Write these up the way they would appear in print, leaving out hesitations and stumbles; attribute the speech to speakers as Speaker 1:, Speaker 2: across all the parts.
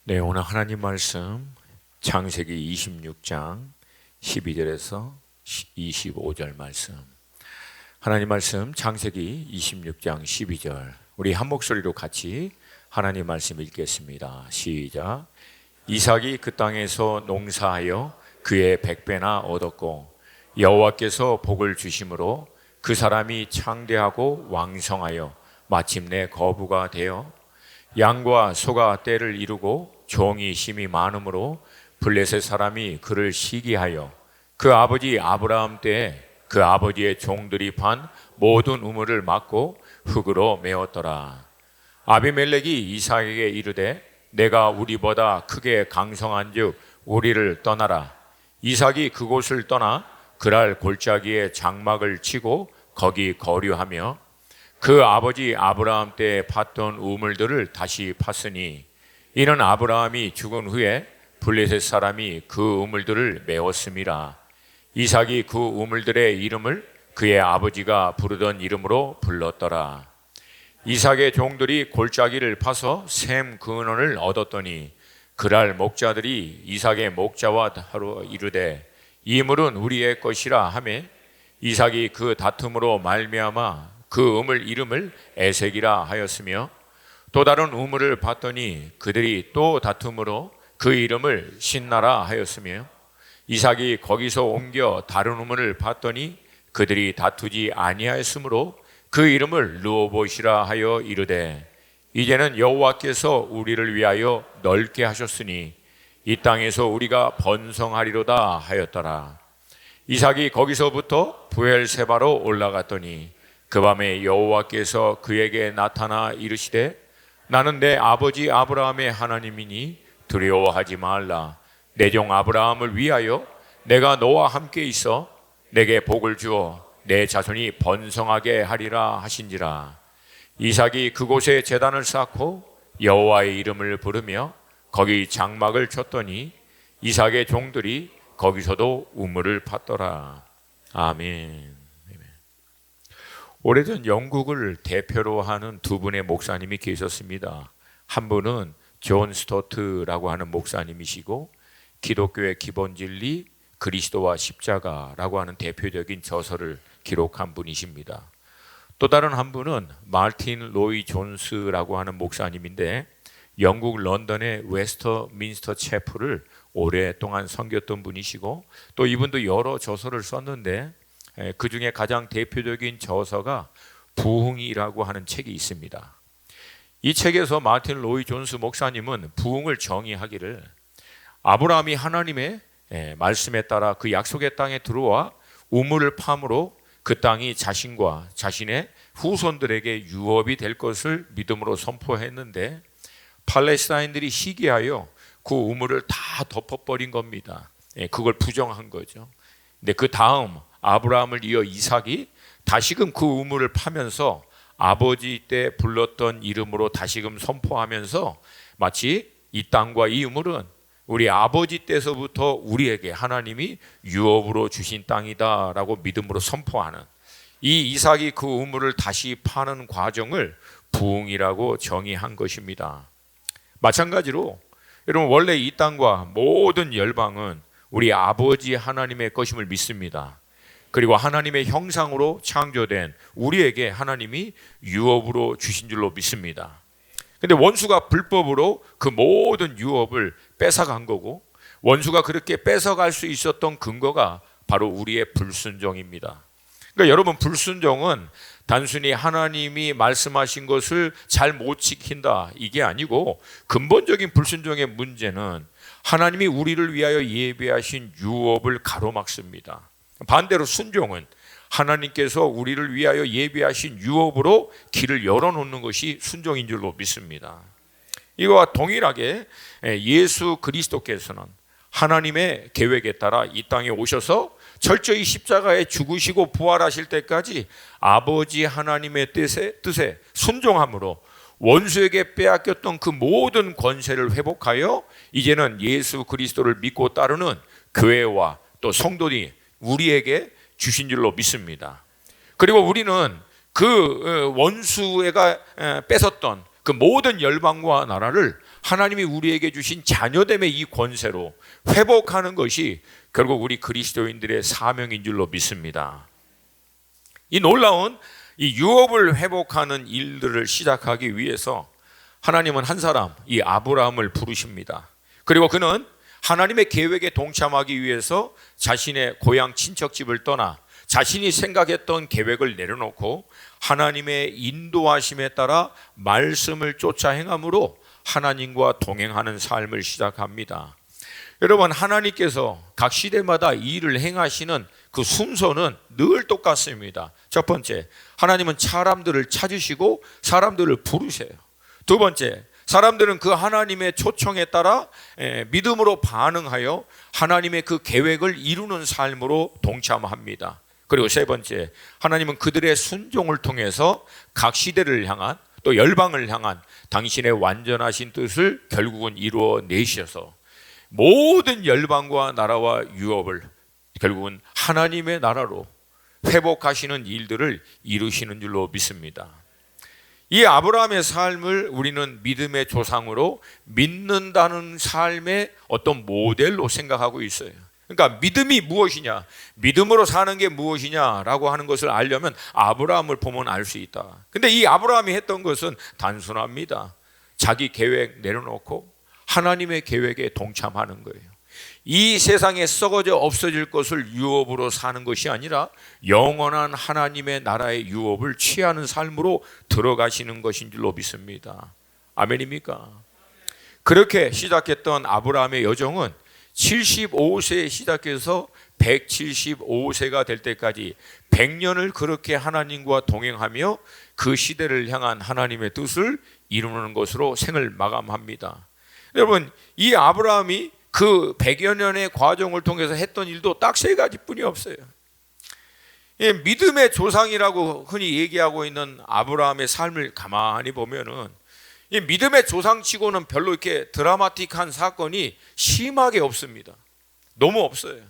Speaker 1: 네, 오늘 하나님 말씀 창세기 26장 12절에서 25절 말씀. 하나님 말씀 창세기 26장 12절. 우리 한 목소리로 같이 하나님 말씀 읽겠습니다. 시작. 이삭이 그 땅에서 농사하여 그의 100배나 얻었고 여호와께서 복을 주심으로 그 사람이 창대하고 왕성하여 마침내 거부가 되어 양과 소가 떼를 이루고 종이 심이 많으므로 블레셋 사람이 그를 시기하여 그 아버지 아브라함 때에 그 아버지의 종들이 판 모든 우물을 막고 흙으로 메웠더라. 아비멜렉이 이삭에게 이르되 내가 우리보다 크게 강성한즉 우리를 떠나라. 이삭이 그곳을 떠나 그랄 골짜기에 장막을 치고 거기 거류하며 그 아버지 아브라함 때에 팠던 우물들을 다시 팠으니 이는 아브라함이 죽은 후에 블레셋 사람이 그 우물들을 메웠음이라. 이삭이 그 우물들의 이름을 그의 아버지가 부르던 이름으로 불렀더라. 이삭의 종들이 골짜기를 파서 샘 근원을 얻었더니 그랄 목자들이 이삭의 목자와 하루 이르되 이 물은 우리의 것이라 하며 이삭이 그 다툼으로 말미암아 그 우물 이름을 에색이라 하였으며 또 다른 우물을 봤더니 그들이 또 다툼으로 그 이름을 신나라 하였으며 이삭이 거기서 옮겨 다른 우물을 봤더니 그들이 다투지 아니하였으므로 그 이름을 르호봇이라 하여 이르되 이제는 여호와께서 우리를 위하여 넓게 하셨으니 이 땅에서 우리가 번성하리로다 하였더라. 이삭이 거기서부터 브엘세바로 올라갔더니 그 밤에 여호와께서 그에게 나타나 이르시되 나는 내 아버지 아브라함의 하나님이니 두려워하지 말라. 내 종 아브라함을 위하여 내가 너와 함께 있어 내게 복을 주어 내 자손이 번성하게 하리라 하신지라. 이삭이 그곳에 제단을 쌓고 여호와의 이름을 부르며 거기 장막을 쳤더니 이삭의 종들이 거기서도 우물을 팠더라. 아멘. 오래전 영국을 대표로 하는 두 분의 목사님이 계셨습니다. 한 분은 존 스토트라고 하는 목사님이시고 기독교의 기본 진리, 그리스도와 십자가라고 하는 대표적인 저서를 기록한 분이십니다. 또 다른 한 분은 마틴 로이 존스라고 하는 목사님인데 영국 런던의 웨스터민스터 채플을 오랫동안 섬겼던 분이시고 또 이분도 여러 저서를 썼는데 그 중에 가장 대표적인 저서가 부흥이라고 하는 책이 있습니다. 이 책에서 마틴 로이 존스 목사님은 부흥을 정의하기를 아브라함이 하나님의 말씀에 따라 그 약속의 땅에 들어와 우물을 파므로 그 땅이 자신과 자신의 후손들에게 유업이 될 것을 믿음으로 선포했는데 팔레스타인들이 시기하여 그 우물을 다 덮어버린 겁니다. 그걸 부정한 거죠. 근데 그 다음 아브라함을 이어 이삭이 다시금 그 우물을 파면서 아버지 때 불렀던 이름으로 다시금 선포하면서 마치 이 땅과 이 우물은 우리 아버지 때서부터 우리에게 하나님이 유업으로 주신 땅이다 라고 믿음으로 선포하는 이 이삭이 그 우물을 다시 파는 과정을 부흥이라고 정의한 것입니다. 마찬가지로 여러분 원래 이 땅과 모든 열방은 우리 아버지 하나님의 것임을 믿습니다. 그리고 하나님의 형상으로 창조된 우리에게 하나님이 유업으로 주신 줄로 믿습니다. 근데 원수가 불법으로 그 모든 유업을 뺏어간 거고 원수가 그렇게 뺏어갈 수 있었던 근거가 바로 우리의 불순종입니다. 그러니까 여러분 불순종은 단순히 하나님이 말씀하신 것을 잘 못 지킨다 이게 아니고 근본적인 불순종의 문제는 하나님이 우리를 위하여 예비하신 유업을 가로막습니다. 반대로 순종은 하나님께서 우리를 위하여 예비하신 유업으로 길을 열어놓는 것이 순종인 줄로 믿습니다. 이와 동일하게 예수 그리스도께서는 하나님의 계획에 따라 이 땅에 오셔서 철저히 십자가에 죽으시고 부활하실 때까지 아버지 하나님의 뜻에 순종함으로 원수에게 빼앗겼던 그 모든 권세를 회복하여 이제는 예수 그리스도를 믿고 따르는 교회와 또 성도들이 우리에게 주신 줄로 믿습니다. 그리고 우리는 그 원수가 뺏었던 그 모든 열방과 나라를 하나님이 우리에게 주신 자녀됨의 이 권세로 회복하는 것이 결국 우리 그리스도인들의 사명인 줄로 믿습니다. 이 놀라운 이 유업을 회복하는 일들을 시작하기 위해서 하나님은 한 사람, 이 아브라함을 부르십니다. 그리고 그는 하나님의 계획에 동참하기 위해서 자신의 고향 친척집을 떠나 자신이 생각했던 계획을 내려놓고 하나님의 인도하심에 따라 말씀을 쫓아 행함으로 하나님과 동행하는 삶을 시작합니다. 여러분, 하나님께서 각 시대마다 일을 행하시는 그 순서는 늘 똑같습니다. 첫 번째, 하나님은 사람들을 찾으시고 사람들을 부르세요. 두 번째, 사람들은 그 하나님의 초청에 따라 믿음으로 반응하여 하나님의 그 계획을 이루는 삶으로 동참합니다. 그리고 세 번째, 하나님은 그들의 순종을 통해서 각 시대를 향한 또 열방을 향한 당신의 완전하신 뜻을 결국은 이루어 내셔서 모든 열방과 나라와 유업을 결국은 하나님의 나라로 회복하시는 일들을 이루시는 줄로 믿습니다. 이 아브라함의 삶을 우리는 믿음의 조상으로 믿는다는 삶의 어떤 모델로 생각하고 있어요. 그러니까 믿음이 무엇이냐, 믿음으로 사는 게 무엇이냐라고 하는 것을 알려면 아브라함을 보면 알 수 있다. 근데 이 아브라함이 했던 것은 단순합니다. 자기 계획 내려놓고 하나님의 계획에 동참하는 거예요. 이 세상에 썩어져 없어질 것을 유업으로 사는 것이 아니라 영원한 하나님의 나라의 유업을 취하는 삶으로 들어가시는 것인 줄로 믿습니다. 아멘입니까? 그렇게 시작했던 아브라함의 여정은 75세에 시작해서 175세가 될 때까지 100년을 그렇게 하나님과 동행하며 그 시대를 향한 하나님의 뜻을 이루는 것으로 생을 마감합니다. 여러분, 이 아브라함이 그 100여 년의 과정을 통해서 했던 일도 딱 세 가지뿐이 없어요. 믿음의 조상이라고 흔히 얘기하고 있는 아브라함의 삶을 가만히 보면은 이 믿음의 조상치고는 별로 이렇게 드라마틱한 사건이 심하게 없습니다. 너무 없어요.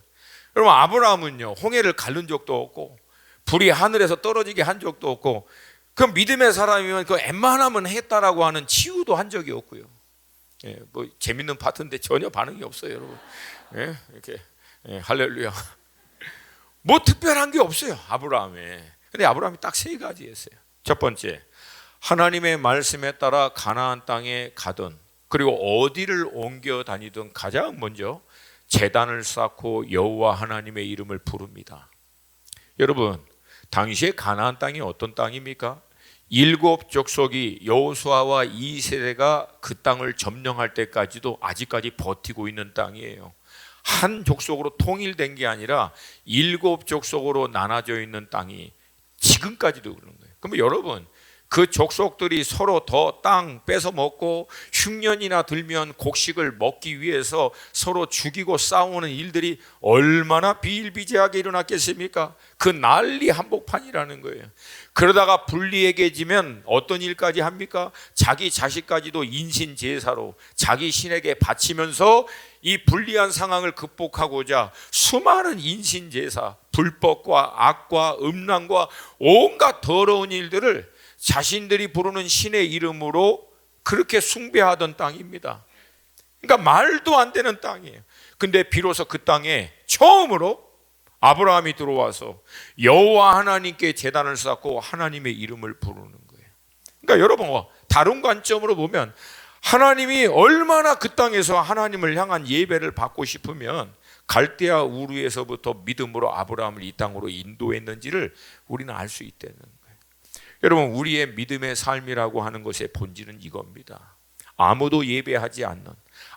Speaker 1: 여러분, 아브라함은요, 홍해를 가른 적도 없고 불이 하늘에서 떨어지게 한 적도 없고, 그 믿음의 사람이면 그 웬만하면 했다라고 하는 치유도 한 적이 없고요. 뭐 재밌는 파트인데 전혀 반응이 없어요, 여러분. 이렇게 할렐루야. 뭐 특별한 게 없어요, 아브라함에. 근데 아브라함이 딱 세 가지 했어요. 첫 번째, 하나님의 말씀에 따라 가나안 땅에 가든 그리고 어디를 옮겨 다니든 가장 먼저 제단을 쌓고 여호와 하나님의 이름을 부릅니다. 여러분, 당시에 가나안 땅이 어떤 땅입니까? 7 족속이 여호수아와 2세대가 그 땅을 점령할 때까지도 아직까지 버티고 있는 땅이에요. 한 족속으로 통일된 게 아니라 7 족속으로 나눠져 있는 땅이 지금까지도 그런 거예요. 그러면 여러분, 그 족속들이 서로 더 땅 뺏어 먹고 흉년이나 들면 곡식을 먹기 위해서 서로 죽이고 싸우는 일들이 얼마나 비일비재하게 일어났겠습니까? 그 난리 한복판이라는 거예요. 그러다가 불리해지면 어떤 일까지 합니까? 자기 자식까지도 인신제사로 자기 신에게 바치면서 이 불리한 상황을 극복하고자 수많은 인신제사, 불법과 악과 음란과 온갖 더러운 일들을 자신들이 부르는 신의 이름으로 그렇게 숭배하던 땅입니다. 그러니까 말도 안 되는 땅이에요. 근데 비로소 그 땅에 처음으로 아브라함이 들어와서 여호와 하나님께 제단을 쌓고 하나님의 이름을 부르는 거예요. 그러니까 여러분, 다른 관점으로 보면 하나님이 얼마나 그 땅에서 하나님을 향한 예배를 받고 싶으면 갈대아 우르에서부터 믿음으로 아브라함을 이 땅으로 인도했는지를 우리는 알 수 있다는 거예요. 여러분, 우리의 믿음의 삶이라고 하는 것의 본질은 이겁니다. 아무도 예배하지 않는,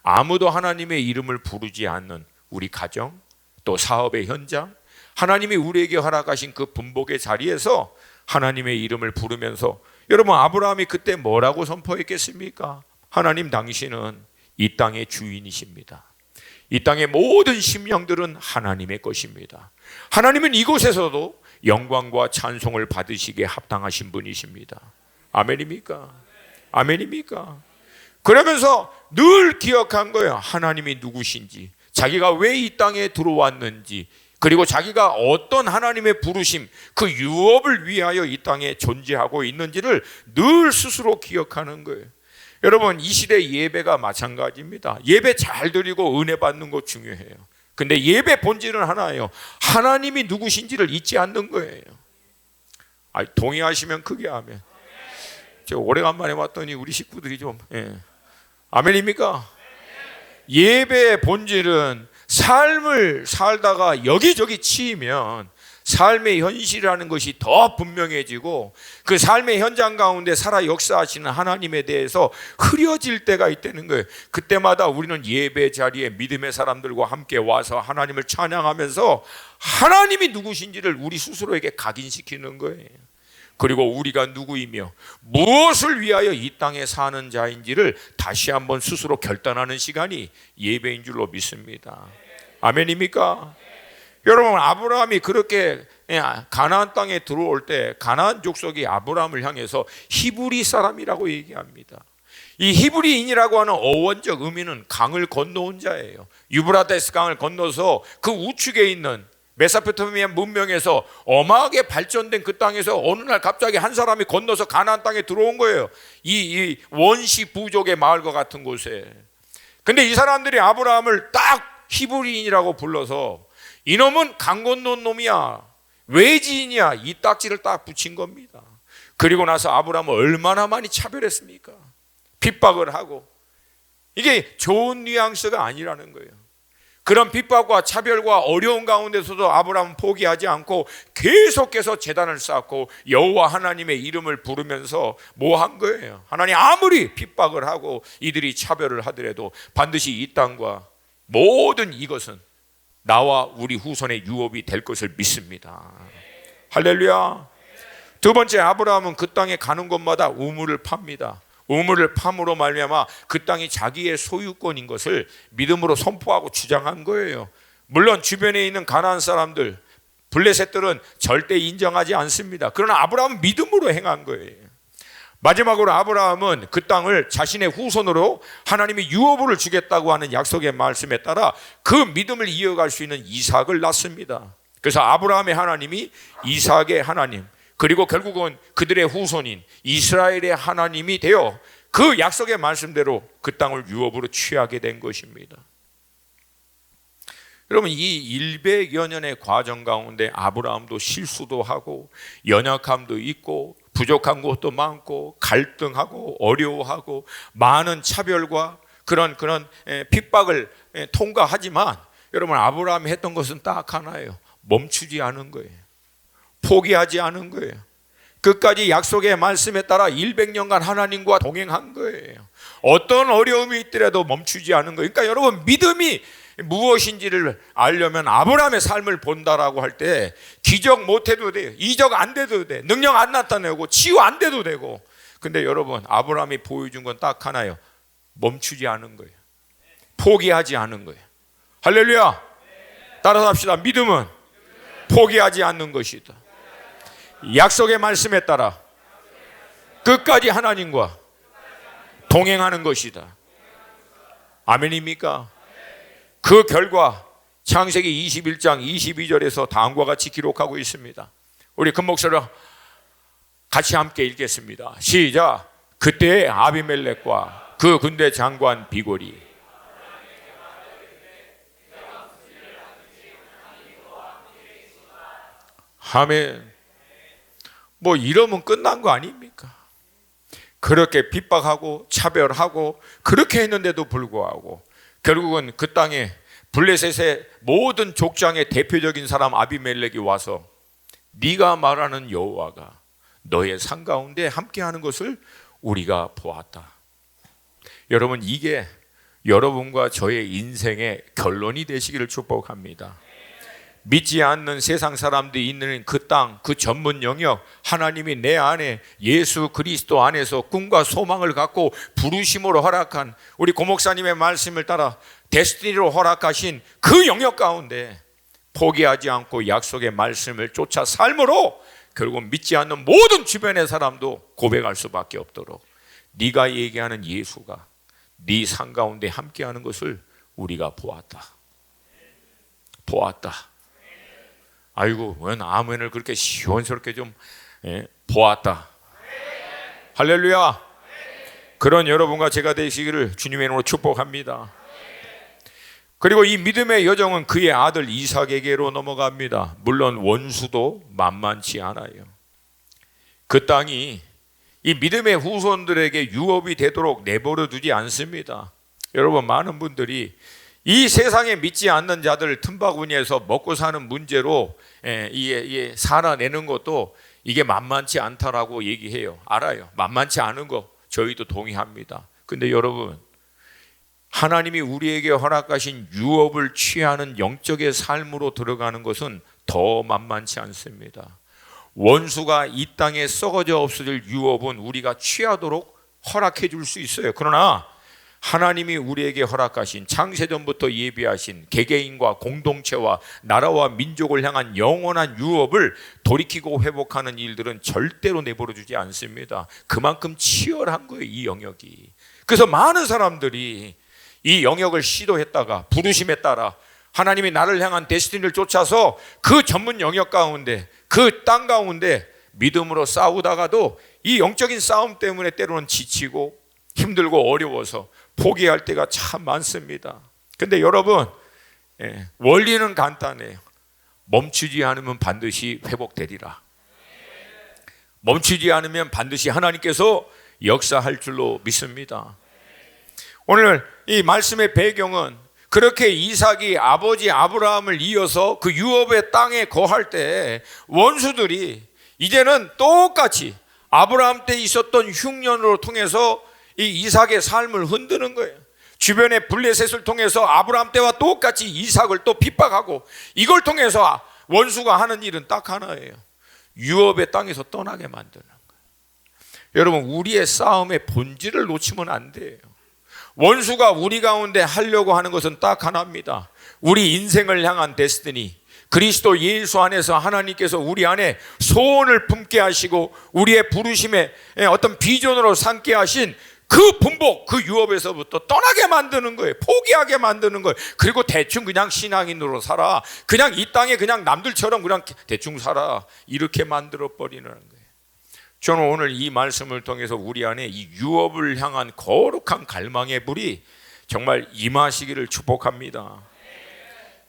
Speaker 1: 아무도 하나님의 이름을 부르지 않는 우리 가정, 또 사업의 현장, 하나님이 우리에게 허락하신 그 분복의 자리에서 하나님의 이름을 부르면서, 여러분, 아브라함이 그때 뭐라고 선포했겠습니까? 하나님, 당신은 이 땅의 주인이십니다. 이 땅의 모든 심령들은 하나님의 것입니다. 하나님은 이곳에서도 영광과 찬송을 받으시기에 합당하신 분이십니다. 아멘입니까? 아멘입니까? 그러면서 늘 기억한 거예요. 하나님이 누구신지, 자기가 왜 이 땅에 들어왔는지, 그리고 자기가 어떤 하나님의 부르심, 그 유업을 위하여 이 땅에 존재하고 있는지를 늘 스스로 기억하는 거예요. 여러분, 이 시대 예배가 마찬가지입니다. 예배 잘 드리고 은혜 받는 거 중요해요. 근데 예배 본질은 하나예요. 하나님이 누구신지를 잊지 않는 거예요. 동의하시면 크게 아멘. 제가 오래간만에 왔더니 우리 식구들이 좀 아멘입니까? 예배의 본질은 삶을 살다가 여기저기 치이면 삶의 현실이라는 것이 더 분명해지고 그 삶의 현장 가운데 살아 역사하시는 하나님에 대해서 흐려질 때가 있다는 거예요. 그때마다 우리는 예배 자리에 믿음의 사람들과 함께 와서 하나님을 찬양하면서 하나님이 누구신지를 우리 스스로에게 각인시키는 거예요. 그리고 우리가 누구이며 무엇을 위하여 이 땅에 사는 자인지를 다시 한번 스스로 결단하는 시간이 예배인 줄로 믿습니다. 아멘입니까? 여러분, 아브라함이 그렇게 가나안 땅에 들어올 때 가나안 족속이 아브라함을 향해서 히브리 사람이라고 얘기합니다. 이 히브리인이라고 하는 어원적 의미는 강을 건너온 자예요. 유브라데스 강을 건너서 그 우측에 있는 메소포타미아 문명에서 어마하게 발전된 그 땅에서 어느 날 갑자기 한 사람이 건너서 가나안 땅에 들어온 거예요. 이 원시 부족의 마을과 같은 곳에. 근데 이 사람들이 아브라함을 딱 히브리인이라고 불러서 이놈은 강 건너온 놈이야, 외지인이야, 이 딱지를 딱 붙인 겁니다. 그리고 나서 아브라함을 얼마나 많이 차별했습니까? 핍박을 하고. 이게 좋은 뉘앙스가 아니라는 거예요. 그런 핍박과 차별과 어려운 가운데서도 아브라함은 포기하지 않고 계속해서 제단을 쌓고 여호와 하나님의 이름을 부르면서 뭐 한 거예요? 하나님, 아무리 핍박을 하고 이들이 차별을 하더라도 반드시 이 땅과 모든 이것은 나와 우리 후손의 유업이 될 것을 믿습니다. 할렐루야. 두 번째, 아브라함은 그 땅에 가는 곳마다 우물을 팝니다. 우물을 팜으로 말미암아 그 땅이 자기의 소유권인 것을 믿음으로 선포하고 주장한 거예요. 물론 주변에 있는 가나안 사람들, 블레셋들은 절대 인정하지 않습니다. 그러나 아브라함은 믿음으로 행한 거예요. 마지막으로 아브라함은 그 땅을 자신의 후손으로 하나님이 유업을 주겠다고 하는 약속의 말씀에 따라 그 믿음을 이어갈 수 있는 이삭을 낳습니다. 그래서 아브라함의 하나님이 이삭의 하나님, 그리고 결국은 그들의 후손인 이스라엘의 하나님이 되어 그 약속의 말씀대로 그 땅을 유업으로 취하게 된 것입니다. 여러분, 이 100여 년의 과정 가운데 아브라함도 실수도 하고 연약함도 있고 부족한 것도 많고 갈등하고 어려워하고 많은 차별과 그런 핍박을 통과하지만 여러분, 아브라함이 했던 것은 딱 하나예요. 멈추지 않은 거예요. 포기하지 않은 거예요. 끝까지 약속의 말씀에 따라 100년간 하나님과 동행한 거예요. 어떤 어려움이 있더라도 멈추지 않은 거예요. 그러니까 여러분, 믿음이 무엇인지를 알려면 아브라함의 삶을 본다라고 할 때 기적 못해도 돼요. 이적 안 돼도 돼. 능력 안 나타내고 치유 안 돼도 되고. 근데 여러분, 아브라함이 보여준 건 딱 하나예요. 멈추지 않은 거예요. 포기하지 않은 거예요. 할렐루야. 따라서 합시다. 믿음은 포기하지 않는 것이다. 약속의 말씀에 따라 끝까지 하나님과 동행하는 것이다. 아멘입니까? 그 결과 창세기 21장 22절에서 다음과 같이 기록하고 있습니다. 우리 큰 목소리로 같이 함께 읽겠습니다. 시작. 그때 아비멜렉과 그 군대 장관 비골이 아멘. 뭐 이러면 끝난 거 아닙니까? 그렇게 핍박하고 차별하고 그렇게 했는데도 불구하고 결국은 그 땅에 블레셋의 모든 족장의 대표적인 사람 아비멜렉이 와서 네가 말하는 여호와가 너의 산 가운데 함께하는 것을 우리가 보았다. 여러분, 이게 여러분과 저의 인생의 결론이 되시기를 축복합니다. 믿지 않는 세상 사람들이 있는 그 땅, 그 전문 영역, 하나님이 내 안에 예수 그리스도 안에서 꿈과 소망을 갖고 부르심으로 허락한 우리 고목사님의 말씀을 따라 데스티니로 허락하신 그 영역 가운데 포기하지 않고 약속의 말씀을 쫓아 삶으로 결국 믿지 않는 모든 주변의 사람도 고백할 수밖에 없도록 네가 얘기하는 예수가 네 산 가운데 함께하는 것을 우리가 보았다. 아이고, 웬 아멘을 그렇게 시원스럽게 좀 보았다. 할렐루야. 그런 여러분과 제가 되시기를 주님의 이름으로 축복합니다. 그리고 이 믿음의 여정은 그의 아들 이삭에게로 넘어갑니다. 물론 원수도 만만치 않아요. 그 땅이 이 믿음의 후손들에게 유업이 되도록 내버려 두지 않습니다. 여러분, 많은 분들이 이 세상에 믿지 않는 자들 틈바구니에서 먹고 사는 문제로 살아내는 것도 이게 만만치 않다라고 얘기해요. 알아요. 만만치 않은 거 저희도 동의합니다. 근데 여러분, 하나님이 우리에게 허락하신 유업을 취하는 영적의 삶으로 들어가는 것은 더 만만치 않습니다. 원수가 이 땅에 썩어져 없어질 유업은 우리가 취하도록 허락해 줄 수 있어요. 그러나 하나님이 우리에게 허락하신 창세전부터 예비하신 개개인과 공동체와 나라와 민족을 향한 영원한 유업을 돌이키고 회복하는 일들은 절대로 내버려 두지 않습니다. 그만큼 치열한 거예요, 이 영역이. 그래서 많은 사람들이 이 영역을 시도했다가 부르심에 따라 하나님이 나를 향한 데스티니를 쫓아서 그 전문 영역 가운데, 그 땅 가운데 믿음으로 싸우다가도 이 영적인 싸움 때문에 때로는 지치고 힘들고 어려워서 포기할 때가 참 많습니다. 근데 여러분, 원리는 간단해요. 멈추지 않으면 반드시 회복되리라. 멈추지 않으면 반드시 하나님께서 역사할 줄로 믿습니다. 오늘 이 말씀의 배경은 그렇게 이삭이 아버지 아브라함을 이어서 그 유업의 땅에 거할 때 원수들이 이제는 똑같이 아브라함 때 있었던 흉년으로 통해서 이 이삭의 삶을 흔드는 거예요. 주변의 블레셋을 통해서 아브라함 때와 똑같이 이삭을 또 핍박하고, 이걸 통해서 원수가 하는 일은 딱 하나예요. 유업의 땅에서 떠나게 만드는 거예요. 여러분, 우리의 싸움의 본질을 놓치면 안 돼요. 원수가 우리 가운데 하려고 하는 것은 딱 하나입니다. 우리 인생을 향한 데스티니, 그리스도 예수 안에서 하나님께서 우리 안에 소원을 품게 하시고 우리의 부르심의 어떤 비전으로 삼게 하신 그 분복, 그 유업에서부터 떠나게 만드는 거예요. 포기하게 만드는 거예요. 그리고 대충 그냥 신앙인으로 살아, 그냥 이 땅에 그냥 남들처럼 그냥 대충 살아, 이렇게 만들어 버리는 거예요. 저는 오늘 이 말씀을 통해서 우리 안에 이 유업을 향한 거룩한 갈망의 불이 정말 임하시기를 축복합니다.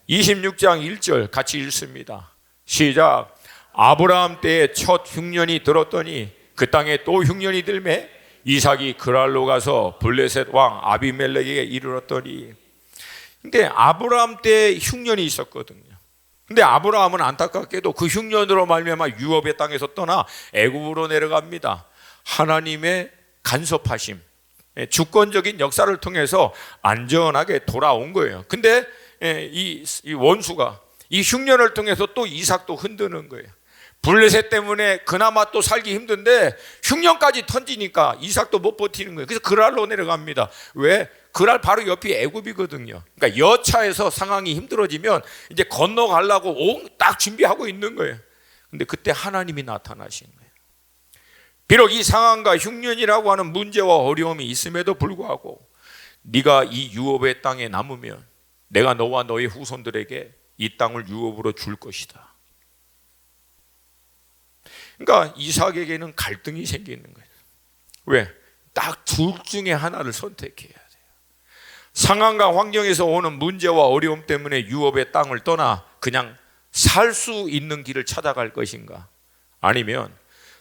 Speaker 1: 26장 1절 같이 읽습니다. 시작. 아브라함 때에 첫 흉년이 들었더니 그 땅에 또 흉년이 들매 이삭이 그랄로 가서 블레셋 왕 아비멜렉에게 이르렀더니. 근데 아브라함 때 흉년이 있었거든요. 근데 아브라함은 안타깝게도 그 흉년으로 말미암아 유업의 땅에서 떠나 애굽으로 내려갑니다. 하나님의 간섭하심, 주권적인 역사를 통해서 안전하게 돌아온 거예요. 근데 이 원수가 이 흉년을 통해서 또 이삭도 흔드는 거예요. 블레셋 때문에 그나마 또 살기 힘든데 흉년까지 던지니까 이삭도 못 버티는 거예요. 그래서 그랄로 내려갑니다. 왜? 그랄 바로 옆이 애굽이거든요. 그러니까 여차에서 상황이 힘들어지면 이제 건너가려고 딱 준비하고 있는 거예요. 근데 그때 하나님이 나타나신 거예요. 비록 이 상황과 흉년이라고 하는 문제와 어려움이 있음에도 불구하고 네가 이 유업의 땅에 남으면 내가 너와 너의 후손들에게 이 땅을 유업으로 줄 것이다. 그러니까 이삭에게는 갈등이 생기는 거예요. 왜? 딱 둘 중에 하나를 선택해야 돼요. 상황과 환경에서 오는 문제와 어려움 때문에 유업의 땅을 떠나 그냥 살 수 있는 길을 찾아갈 것인가? 아니면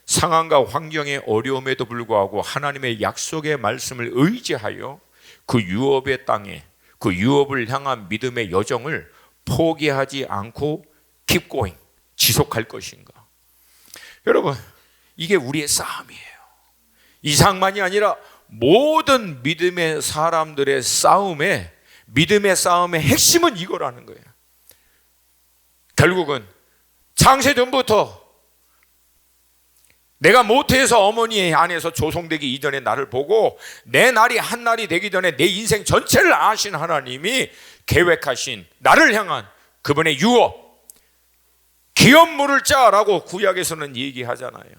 Speaker 1: 상황과 환경의 어려움에도 불구하고 하나님의 약속의 말씀을 의지하여 그 유업의 땅에, 그 유업을 향한 믿음의 여정을 포기하지 않고 keep going, 지속할 것인가? 여러분, 이게 우리의 싸움이에요. 이삭만이 아니라 모든 믿음의 사람들의 싸움에, 믿음의 싸움의 핵심은 이거라는 거예요. 결국은 창세전부터 내가 모태에서 어머니의 안에서 조성되기 이전에 나를 보고 내 날이 한 날이 되기 전에 내 인생 전체를 아신 하나님이 계획하신 나를 향한 그분의 유업, 기업 물을 자라고 구약에서는 얘기하잖아요.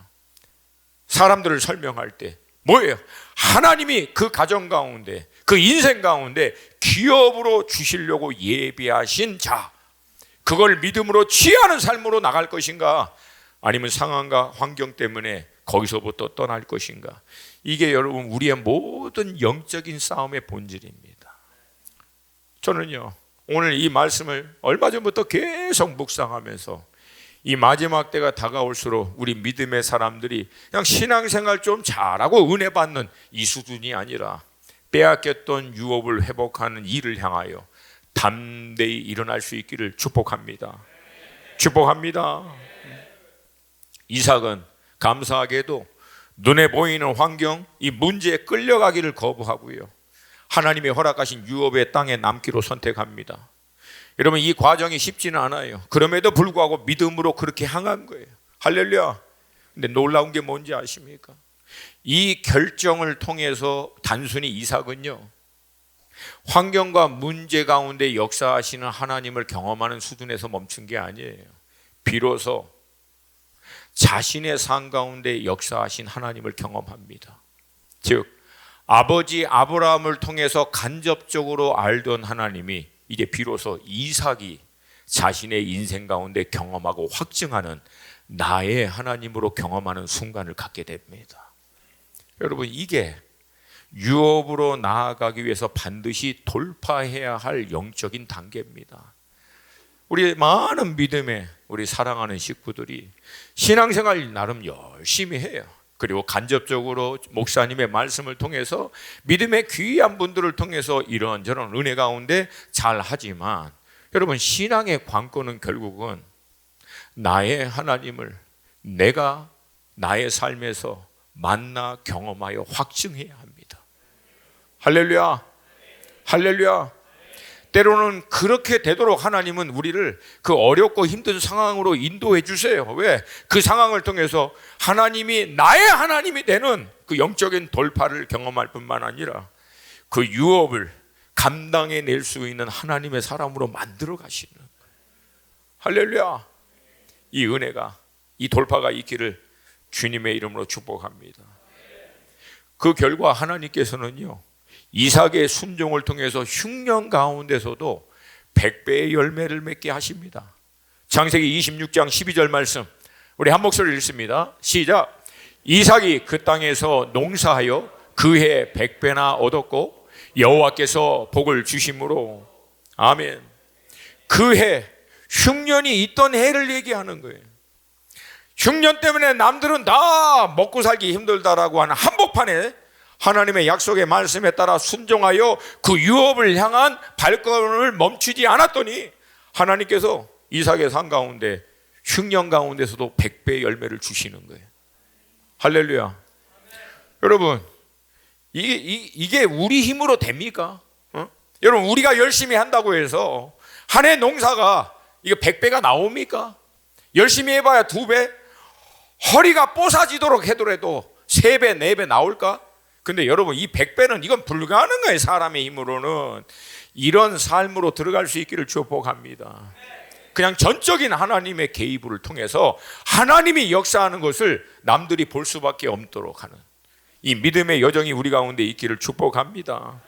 Speaker 1: 사람들을 설명할 때 뭐예요? 하나님이 그 가정 가운데, 그 인생 가운데 기업으로 주시려고 예비하신 자, 그걸 믿음으로 취하는 삶으로 나갈 것인가? 아니면 상황과 환경 때문에 거기서부터 떠날 것인가? 이게 여러분 우리의 모든 영적인 싸움의 본질입니다. 저는요 오늘 이 말씀을 얼마 전부터 계속 묵상하면서 이 마지막 때가 다가올수록 우리 믿음의 사람들이 그냥 신앙생활 좀 잘하고 은혜 받는 이 수준이 아니라 빼앗겼던 유업을 회복하는 일을 향하여 담대히 일어날 수 있기를 축복합니다. 축복합니다. 이삭은 감사하게도 눈에 보이는 환경, 이 문제에 끌려가기를 거부하고요, 하나님이 허락하신 유업의 땅에 남기로 선택합니다. 여러분 이 과정이 쉽지는 않아요. 그럼에도 불구하고 믿음으로 그렇게 향한 거예요. 할렐루야. 근데 놀라운 게 뭔지 아십니까? 이 결정을 통해서 단순히 이삭은요 환경과 문제 가운데 역사하시는 하나님을 경험하는 수준에서 멈춘 게 아니에요. 비로소 자신의 삶 가운데 역사하신 하나님을 경험합니다. 즉 아버지 아브라함을 통해서 간접적으로 알던 하나님이 이제 비로소 이삭이 자신의 인생 가운데 경험하고 확증하는 나의 하나님으로 경험하는 순간을 갖게 됩니다. 여러분 이게 유업으로 나아가기 위해서 반드시 돌파해야 할 영적인 단계입니다. 우리 많은 믿음의 우리 사랑하는 식구들이 신앙생활 나름 열심히 해요. 그리고 간접적으로 목사님의 말씀을 통해서 믿음의 귀한 분들을 통해서 이런저런 은혜 가운데 잘 하지만 여러분 신앙의 관건은 결국은 나의 하나님을 내가 나의 삶에서 만나 경험하여 확증해야 합니다. 할렐루야. 할렐루야. 때로는 그렇게 되도록 하나님은 우리를 그 어렵고 힘든 상황으로 인도해 주세요. 왜? 그 상황을 통해서 하나님이 나의 하나님이 되는 그 영적인 돌파를 경험할 뿐만 아니라 그 유업을 감당해낼 수 있는 하나님의 사람으로 만들어 가시는 거예요. 할렐루야. 이 은혜가 이 돌파가 있기를 주님의 이름으로 축복합니다. 그 결과 하나님께서는요 이삭의 순종을 통해서 흉년 가운데서도 100배의 열매를 맺게 하십니다. 창세기 26장 12절 말씀 우리 한 목소리를 읽습니다. 시작. 이삭이 그 땅에서 농사하여 그 해 100배나 얻었고 여호와께서 복을 주심으로. 아멘. 그 해 흉년이 있던 해를 얘기하는 거예요. 흉년 때문에 남들은 다 먹고 살기 힘들다라고 하는 한복판에 하나님의 약속의 말씀에 따라 순종하여 그 유업을 향한 발걸음을 멈추지 않았더니 하나님께서 이삭의 삶 가운데 흉년 가운데서도 100배의 열매를 주시는 거예요. 할렐루야. 여러분 이게 우리 힘으로 됩니까? 여러분 우리가 열심히 한다고 해서 한 해 농사가 이거 100배가 나옵니까? 열심히 해봐야 2배? 허리가 뽀사지도록 해더라도 3배, 4배 나올까? 근데 여러분 이 100배는 이건 불가능해요. 사람의 힘으로는. 이런 삶으로 들어갈 수 있기를 축복합니다. 그냥 전적인 하나님의 개입을 통해서 하나님이 역사하는 것을 남들이 볼 수밖에 없도록 하는 이 믿음의 여정이 우리 가운데 있기를 축복합니다.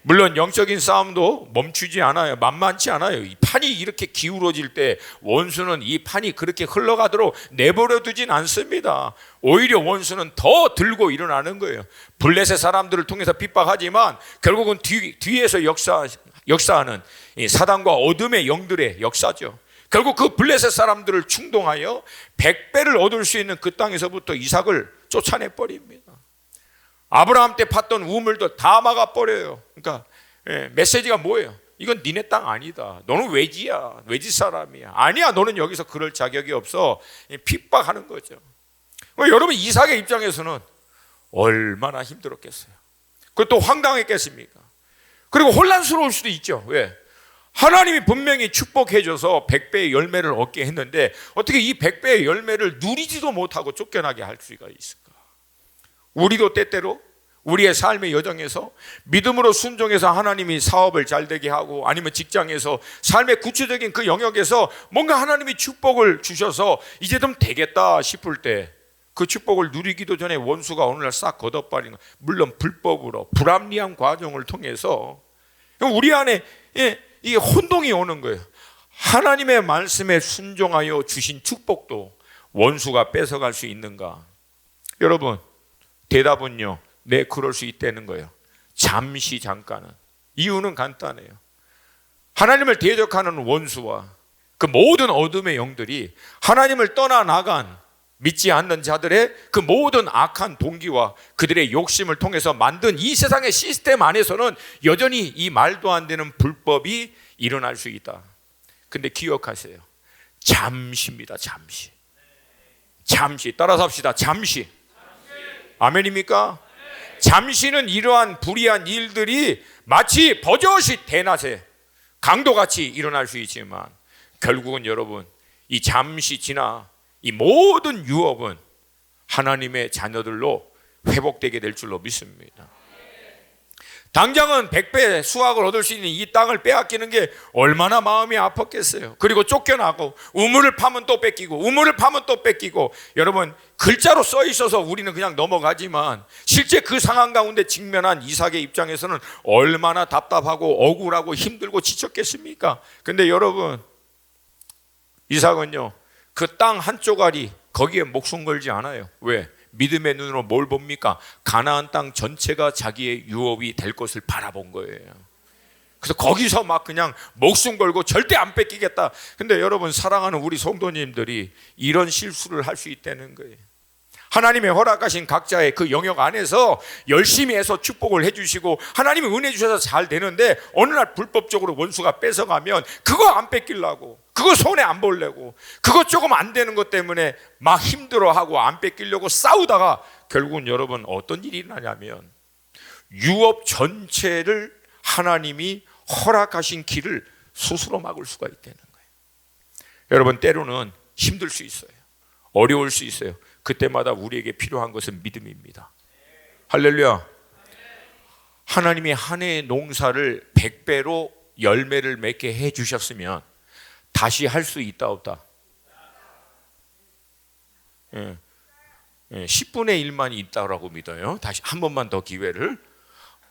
Speaker 1: 물론 영적인 싸움도 멈추지 않아요. 만만치 않아요. 이 판이 이렇게 기울어질 때 원수는 이 판이 그렇게 흘러가도록 내버려 두진 않습니다. 오히려 원수는 더 들고 일어나는 거예요. 블레셋 사람들을 통해서 핍박하지만 결국은 뒤에서 역사하는 이 사단과 어둠의 영들의 역사죠. 결국 그 블레셋 사람들을 충동하여 100배를 얻을 수 있는 그 땅에서부터 이삭을 쫓아내버립니다. 아브라함 때 팠던 우물도 다 막아버려요. 그러니까 메시지가 뭐예요? 이건 니네 땅 아니다. 너는 외지야. 외지 사람이야. 아니야, 너는 여기서 그럴 자격이 없어. 핍박하는 거죠. 여러분 이삭의 입장에서는 얼마나 힘들었겠어요. 그것도 황당했겠습니까? 그리고 혼란스러울 수도 있죠. 왜? 하나님이 분명히 축복해줘서 100배의 열매를 얻게 했는데 어떻게 이 100배의 열매를 누리지도 못하고 쫓겨나게 할 수가 있을까? 우리도 때때로 우리의 삶의 여정에서 믿음으로 순종해서 하나님이 사업을 잘 되게 하고 아니면 직장에서 삶의 구체적인 그 영역에서 뭔가 하나님이 축복을 주셔서 이제 좀 되겠다 싶을 때 그 축복을 누리기도 전에 원수가 어느 날 싹 걷어버리는 거. 물론 불법으로 불합리한 과정을 통해서 우리 안에 이게 혼동이 오는 거예요. 하나님의 말씀에 순종하여 주신 축복도 원수가 뺏어갈 수 있는가? 여러분 대답은요 네, 그럴 수 있다는 거예요. 잠시, 잠깐은. 이유는 간단해요. 하나님을 대적하는 원수와 그 모든 어둠의 영들이 하나님을 떠나나간 믿지 않는 자들의 그 모든 악한 동기와 그들의 욕심을 통해서 만든 이 세상의 시스템 안에서는 여전히 이 말도 안 되는 불법이 일어날 수 있다. 근데 기억하세요. 잠시입니다. 잠시. 잠시. 따라서 합시다. 잠시. 아멘입니까? 잠시는 이러한 불의한 일들이 마치 버젓이 대낮에 강도같이 일어날 수 있지만 결국은 여러분, 이 잠시 지나 이 모든 유업은 하나님의 자녀들로 회복되게 될 줄로 믿습니다. 당장은 100배 수확을 얻을 수 있는 이 땅을 빼앗기는 게 얼마나 마음이 아팠겠어요. 그리고 쫓겨나고 우물을 파면 또 뺏기고 우물을 파면 또 뺏기고. 여러분, 글자로 써 있어서 우리는 그냥 넘어가지만 실제 그 상황 가운데 직면한 이삭의 입장에서는 얼마나 답답하고 억울하고 힘들고 지쳤겠습니까? 근데 여러분, 이삭은요, 그 땅 한 쪼가리 거기에 목숨 걸지 않아요. 왜? 믿음의 눈으로 뭘 봅니까? 가나안 땅 전체가 자기의 유업이 될 것을 바라본 거예요. 그래서 거기서 막 그냥 목숨 걸고 절대 안 뺏기겠다. 근데 여러분, 사랑하는 우리 성도님들이 이런 실수를 할 수 있다는 거예요. 하나님의 허락하신 각자의 그 영역 안에서 열심히 해서 축복을 해주시고 하나님이 은혜 주셔서 잘 되는데 어느 날 불법적으로 원수가 뺏어가면 그거 안 뺏기려고, 그거 손에 안 보려고, 그거 조금 안 되는 것 때문에 막 힘들어하고 안 뺏기려고 싸우다가 결국은 여러분 어떤 일이 일어나냐면 유업 전체를 하나님이 허락하신 길을 스스로 막을 수가 있다는 거예요. 여러분, 때로는 힘들 수 있어요. 어려울 수 있어요. 그때마다 우리에게 필요한 것은 믿음입니다. 할렐루야. 하나님이 한 해의 농사를 100배로 열매를 맺게 해주셨으면 다시 할 수 있다 없다? 10분의 1만 있다고 믿어요. 다시 한 번만 더 기회를.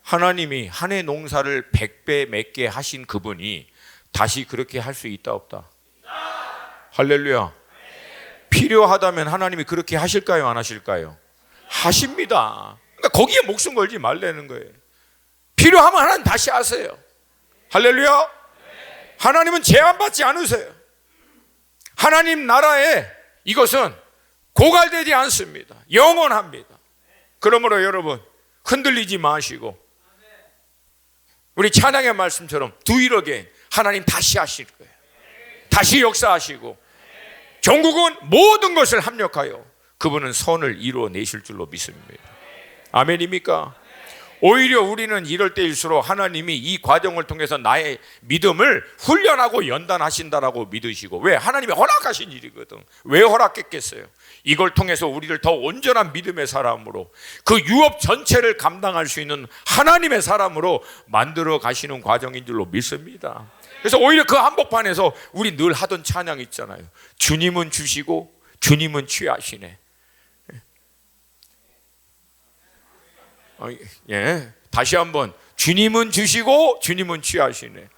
Speaker 1: 하나님이 한 해 농사를 100배 맺게 하신 그분이 다시 그렇게 할 수 있다 없다? 할렐루야. 필요하다면 하나님이 그렇게 하실까요? 안 하실까요? 하십니다. 그러니까 거기에 목숨 걸지 말라는 거예요. 필요하면 하나님 다시 하세요. 할렐루야. 하나님은 제한받지 않으세요. 하나님 나라에 이것은 고갈되지 않습니다. 영원합니다. 그러므로 여러분, 흔들리지 마시고 우리 찬양의 말씀처럼 do it again. 하나님 다시 하실 거예요. 다시 역사하시고 종국은 모든 것을 합력하여 그분은 선을 이루어내실 줄로 믿습니다. 아멘입니까? 오히려 우리는 이럴 때일수록 하나님이 이 과정을 통해서 나의 믿음을 훈련하고 연단하신다라고 믿으시고. 왜? 하나님이 허락하신 일이거든. 왜 허락했겠어요? 이걸 통해서 우리를 더 온전한 믿음의 사람으로, 그 유업 전체를 감당할 수 있는 하나님의 사람으로 만들어 가시는 과정인 줄로 믿습니다. 그래서 오히려 그 한복판에서 우리 늘 하던 찬양 있잖아요. 주님은 주시고 주님은 취하시네. 다시 한번, 주님은 주시고 주님은 취하시네.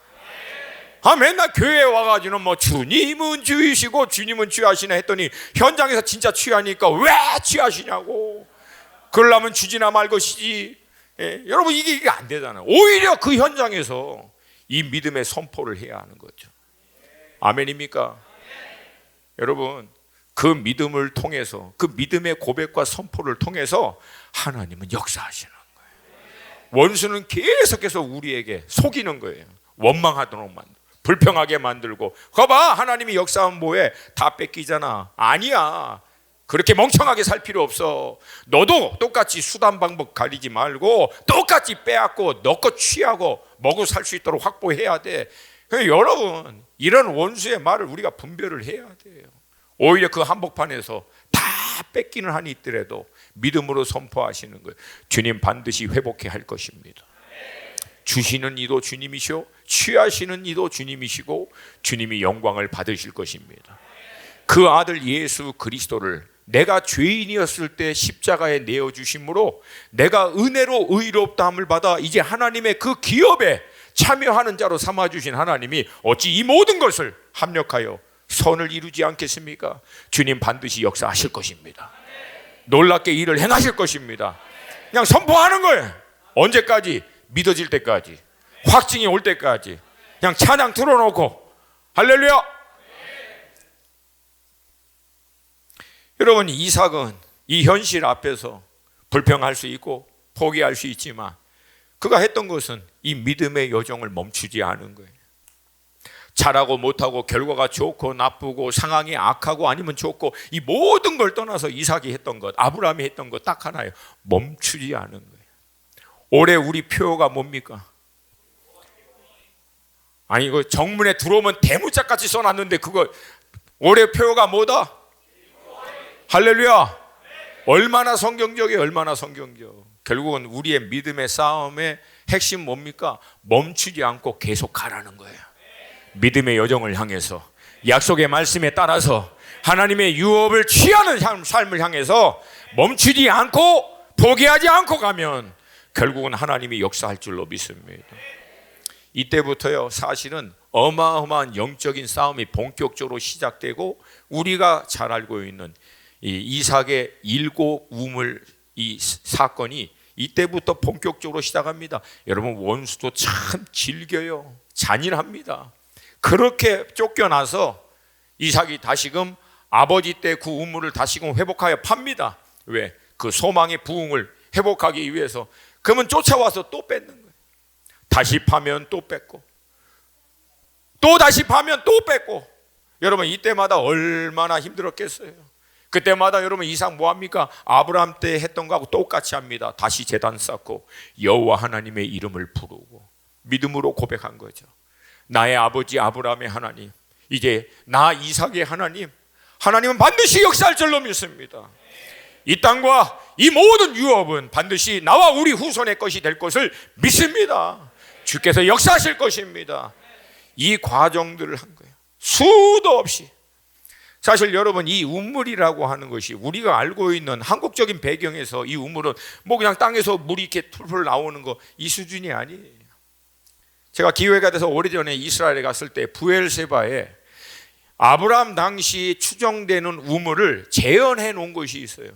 Speaker 1: 맨날 교회에 와가지고 뭐 주님은 주시고 주님은 취하시네 했더니 현장에서 진짜 취하니까 왜 취하시냐고. 그러려면 주지나 말 것이지. 여러분, 이게 안 되잖아요. 오히려 그 현장에서 이 믿음의 선포를 해야 하는 거죠. 아멘입니까? 여러분, 그 믿음을 통해서, 그 믿음의 고백과 선포를 통해서 하나님은 역사하시는 거예요. 원수는 계속해서 우리에게 속이는 거예요. 원망하도록 만들고 불평하게 만들고. 거봐, 하나님이 역사하면 뭐해? 다 뺏기잖아. 아니야, 그렇게 멍청하게 살 필요 없어. 너도 똑같이 수단 방법 가리지 말고 똑같이 빼앗고 너 것 취하고 먹고 살 수 있도록 확보해야 돼. 여러분, 이런 원수의 말을 우리가 분별을 해야 돼요. 오히려 그 한복판에서 다 뺏기는 한이 있더라도 믿음으로 선포하시는 거예요. 주님 반드시 회복해 할 것입니다. 주시는 이도 주님이시오, 취하시는 이도 주님이시고 주님이 영광을 받으실 것입니다. 그 아들 예수 그리스도를 내가 죄인이었을 때 십자가에 내어주심으로 내가 은혜로 의롭다함을 받아 이제 하나님의 그 기업에 참여하는 자로 삼아주신 하나님이 어찌 이 모든 것을 합력하여 선을 이루지 않겠습니까? 주님 반드시 역사하실 것입니다. 놀랍게 일을 행하실 것입니다. 그냥 선포하는 거예요. 언제까지? 믿어질 때까지, 확증이 올 때까지. 그냥 찬양 틀어놓고 할렐루야. 여러분, 이삭은 이 현실 앞에서 불평할 수 있고 포기할 수 있지만 그가 했던 것은 이 믿음의 여정을 멈추지 않은 거예요. 잘하고 못하고 결과가 좋고 나쁘고 상황이 악하고 아니면 좋고 이 모든 걸 떠나서 이삭이 했던 것, 아브라함이 했던 것 딱 하나예요. 멈추지 않은 거예요. 올해 우리 표가 뭡니까? 아니, 이거 정문에 들어오면 대문짝같이 써놨는데 그거 올해 표가 뭐다? 할렐루야. 얼마나 성경적이에요. 얼마나 성경적. 결국은 우리의 믿음의 싸움의 핵심 뭡니까? 멈추지 않고 계속 가라는 거예요. 믿음의 여정을 향해서, 약속의 말씀에 따라서 하나님의 유업을 취하는 삶을 향해서 멈추지 않고 포기하지 않고 가면 결국은 하나님이 역사할 줄로 믿습니다. 이때부터요, 사실은 어마어마한 영적인 싸움이 본격적으로 시작되고, 우리가 잘 알고 있는 이 이삭의 일곱 우물 이 사건이 이때부터 본격적으로 시작합니다. 여러분, 원수도 참 질겨요. 잔인합니다. 그렇게 쫓겨나서 이삭이 다시금 아버지 때 그 우물을 다시금 회복하여 팝니다. 왜? 그 소망의 부흥을 회복하기 위해서. 그러면 쫓아와서 또 뺏는 거예요. 다시 파면 또 뺏고, 또 다시 파면 또 뺏고. 여러분, 이때마다 얼마나 힘들었겠어요. 그때마다 여러분 이삭 뭐합니까? 아브라함 때 했던 거하고 똑같이 합니다. 다시 제단 쌓고 여호와 하나님의 이름을 부르고 믿음으로 고백한 거죠. 나의 아버지 아브라함의 하나님, 이제 나 이삭의 하나님, 하나님은 반드시 역사할 줄로 믿습니다. 이 땅과 이 모든 유업은 반드시 나와 우리 후손의 것이 될 것을 믿습니다. 주께서 역사하실 것입니다. 이 과정들을 한 거예요. 수도 없이. 사실 여러분, 이 우물이라고 하는 것이 우리가 알고 있는 한국적인 배경에서 이 우물은 뭐 그냥 땅에서 물이 이렇게 풀풀 나오는 거, 이 수준이 아니에요. 제가 기회가 돼서 오래전에 이스라엘에 갔을 때 부엘세바에 아브라함 당시 추정되는 우물을 재현해 놓은 것이 있어요.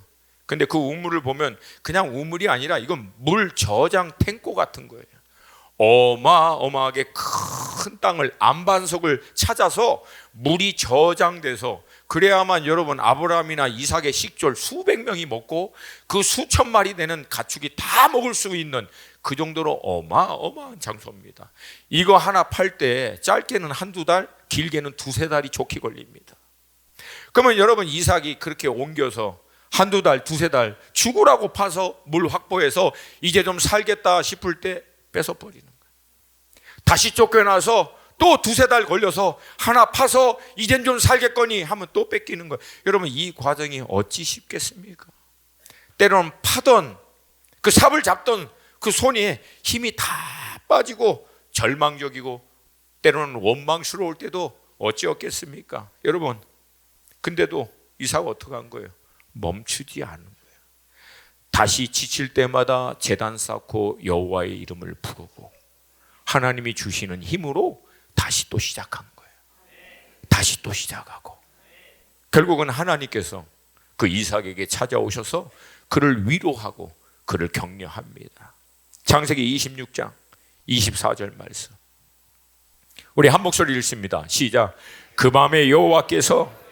Speaker 1: 근데 그 우물을 보면 그냥 우물이 아니라 이건 물 저장 탱고 같은 거예요. 어마어마하게 큰 땅을, 안반석을 찾아서 물이 저장돼서, 그래야만 여러분 아브라함이나 이삭의 식졸 수백 명이 먹고 그 수천 마리 되는 가축이 다 먹을 수 있는 그 정도로 어마어마한 장소입니다. 이거 하나 팔 때 짧게는 한두 달, 길게는 두세 달이 좋게 걸립니다. 그러면 여러분, 이삭이 그렇게 옮겨서 한두 달, 두세 달 죽으라고 파서 물 확보해서 이제 좀 살겠다 싶을 때 뺏어버리는 거예요. 다시 쫓겨나서 또 두세 달 걸려서 하나 파서 이젠 좀 살겠거니 하면 또 뺏기는 거예요. 여러분, 이 과정이 어찌 쉽겠습니까? 때로는 파던 그 삽을 잡던 그 손에 힘이 다 빠지고 절망적이고 때로는 원망스러울 때도 어찌 없겠습니까? 여러분, 근데도 이삭은 어떻게 한 거예요? 멈추지 않은 거예요. 다시 지칠 때마다 제단 쌓고 여호와의 이름을 부르고 하나님이 주시는 힘으로 다시 또 시작한 거예요. 다시 또 시작하고 결국은 하나님께서 그 이삭에게 찾아오셔서 그를 위로하고 그를 격려합니다. 창세기 26장 24절 말씀, 우리 한 목소리 읽습니다. 시작. 그 밤에 여호와께서